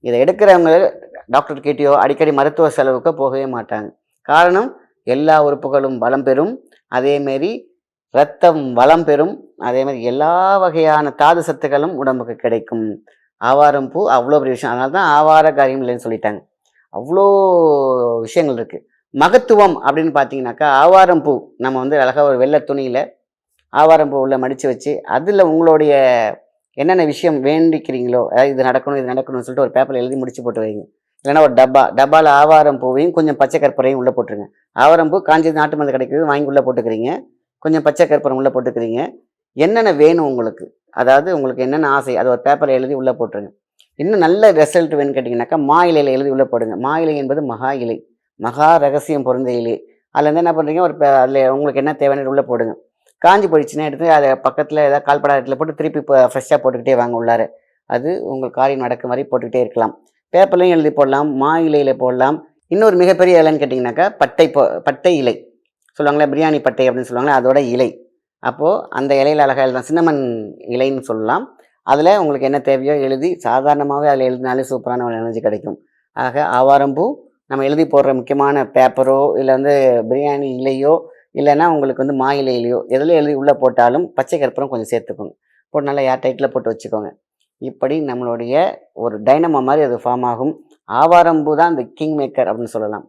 இதை எடுக்கிறவங்க டாக்டர் கிட்டயோ அடிக்கடி மருத்துவ செலவுக்கு போகவே மாட்டாங்க. காரணம், எல்லா உறுப்புகளும் பலம் பெறும். அதேமாரி ரத்தம் வளம் பெறும். அதேமாதிரி எல்லா வகையான தாது சத்துக்களும் உடம்புக்கு கிடைக்கும். ஆவாரம் பூ அவ்வளோ பெரிய விஷயம். அதனால தான் ஆவார காரியம் இல்லைன்னு சொல்லிட்டாங்க. அவ்வளோ விஷயங்கள் இருக்கு. மகத்துவம் அப்படின்னு பார்த்தீங்கன்னாக்கா, ஆவாரம் பூ நம்ம வந்து அழகா ஒரு வெள்ளை துணியில ஆவாரம் பூ உள்ள மடிச்சு வச்சு, அதில உங்களுடைய என்னென்ன விஷயம் வேண்டிக்கிறீங்களோ, அதாவது இது நடக்கணும், இது நடக்கணும்னு சொல்லிட்டு ஒரு பேப்பர்ல எழுதி முடிச்சு போட்டு வைங்க. இல்லைன்னா ஒரு டப்பால ஆவாரம் பூவையும் கொஞ்சம் பச்சை கற்பூரையும் உள்ள போட்டுருங்க. ஆவாரம் பூ காஞ்சது நாட்டு மருந்து கிடைக்குது, வாங்கி உள்ள போட்டுக்கிறீங்க. கொஞ்சம் பச்சை கற்பூரம் உள்ள போட்டுக்கிறீங்க. என்னென்ன வேணும் உங்களுக்கு, அதாவது உங்களுக்கு என்னென்ன ஆசை, அதை ஒரு பேப்பர்ல எழுதி உள்ள போட்டுருங்க. இன்னும் நல்ல ரிசல்ட் வேணும்னு கேட்டிங்கனாக்கா, மா இலையில எழுதி உள்ள போடுங்க. மா இலை என்பது மகா இலை. மகா ரகசியம் பொருந்த இலை. அதில் வந்து என்ன பண்ணுறீங்க, ஒரு அதில் உங்களுக்கு என்ன தேவைன்னு உள்ள போடுங்க. காஞ்சி போயிடுச்சுன்னா எடுத்து அதை பக்கத்தில் ஏதாவது கால்படாத இடத்துல போட்டு திருப்பி இப்போ ஃப்ரெஷ்ஷாக போட்டுக்கிட்டே வாங்க உள்ளார. அது உங்கள் காரியம் நடக்கும் வரை போட்டுக்கிட்டே இருக்கலாம். பேப்பர்லையும் எழுதி போடலாம், மா இலையில் போடலாம். இன்னொரு மிகப்பெரிய இலைன்னு கேட்டிங்கனாக்கா, பட்டை இலை சொல்லுவாங்களே, பிரியாணி பட்டை அப்படின்னு சொல்லுவாங்களே, அதோட இலை. அப்போது அந்த இலையில் அழகாக எழுதலாம். சின்னமன் இலைன்னு சொல்லலாம். அதில் உங்களுக்கு என்ன தேவையோ எழுதி சாதாரணமாகவே அதில் எழுதினாலே சூப்பரான ஒரு எனர்ஜி கிடைக்கும். ஆக ஆவாரம்பூ நம்ம எழுதி போடுற முக்கியமான பேப்பரோ இல்லை வந்து பிரியாணி இலையோ இல்லைன்னா உங்களுக்கு வந்து மா இலையிலையோ எதில் எழுதி உள்ளே போட்டாலும் பச்சை கற்பூரம் கொஞ்சம் சேர்த்துக்கோங்க. போட்டு நல்லா ஏர் டைட்டில் போட்டு வச்சுக்கோங்க. இப்படி நம்மளுடைய ஒரு டைனமோ மாதிரி அது ஃபார்ம் ஆகும். ஆவாரம்பூ தான் இந்த கிங் மேக்கர் அப்படின்னு சொல்லலாம்.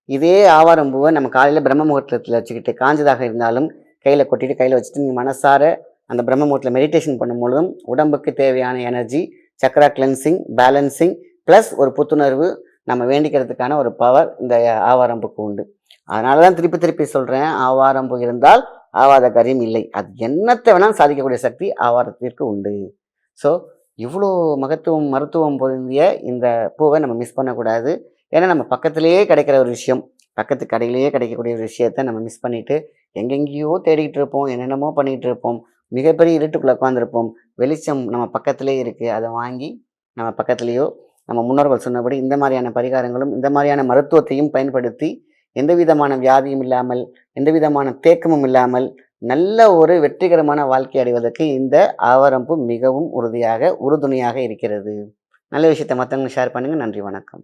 இதே ஆவாரம்பூவை நம்ம காலையில் பிரம்ம முகூர்த்தத்தில் வச்சுக்கிட்டு காஞ்சதாக இருந்தாலும் கையில் கொட்டிட்டு கையில் வச்சுட்டு நீங்கள் மனசார அந்த பிரம்ம முகூர்த்தத்தில் மெடிடேஷன் பண்ணும்பொழுதும் உடம்புக்கு தேவையான energy, Chakra cleansing, balancing plus ஒரு புத்துணர்வு நம்ம வேண்டிக்கிறதுக்கான ஒரு பவர் இந்த ஆவாரம்பூக்கு உண்டு. அதனால தான் திருப்பி திருப்பி சொல்கிறேன், ஆவாரம்பூ இருந்தால் ஆவாத காரியம் இல்லை. அது என்னத்தை வேணாலும் சாதிக்கக்கூடிய சக்தி ஆவாரத்திற்கு உண்டு. ஸோ இவ்வளோ மருத்துவம் பொருந்திய இந்த பூவை நம்ம மிஸ் பண்ணக்கூடாது. ஏன்னா நம்ம பக்கத்திலேயே கிடைக்கிற ஒரு விஷயம், பக்கத்து கடையிலேயே கிடைக்கக்கூடிய ஒரு விஷயத்த நம்ம மிஸ் பண்ணிவிட்டு எங்கெங்கேயோ தேடிக்கிட்டு இருப்போம், என்னென்னமோ பண்ணிகிட்டு இருப்போம், மிகப்பெரிய இருட்டுக்குள்ளே உட்காந்துருப்போம். வெளிச்சம் நம்ம பக்கத்திலே இருக்குது, அதை வாங்கி நம்ம பக்கத்துலேயோ நம்ம முன்னோர்கள் சொன்னபடி இந்த மாதிரியான பரிகாரங்களும் இந்த மாதிரியான மருத்துவத்தையும் பயன்படுத்தி எந்த விதமான வியாதியும் இல்லாமல், எந்த விதமான தேக்கமும் இல்லாமல் நல்ல ஒரு வெற்றிகரமான வாழ்க்கை அடைவதற்கு இந்த ஆவாரம்பூ மிகவும் உறுதுணையாக இருக்கிறது. நல்ல விஷயத்தை மற்றவங்க ஷேர் பண்ணுங்கள். நன்றி, வணக்கம்.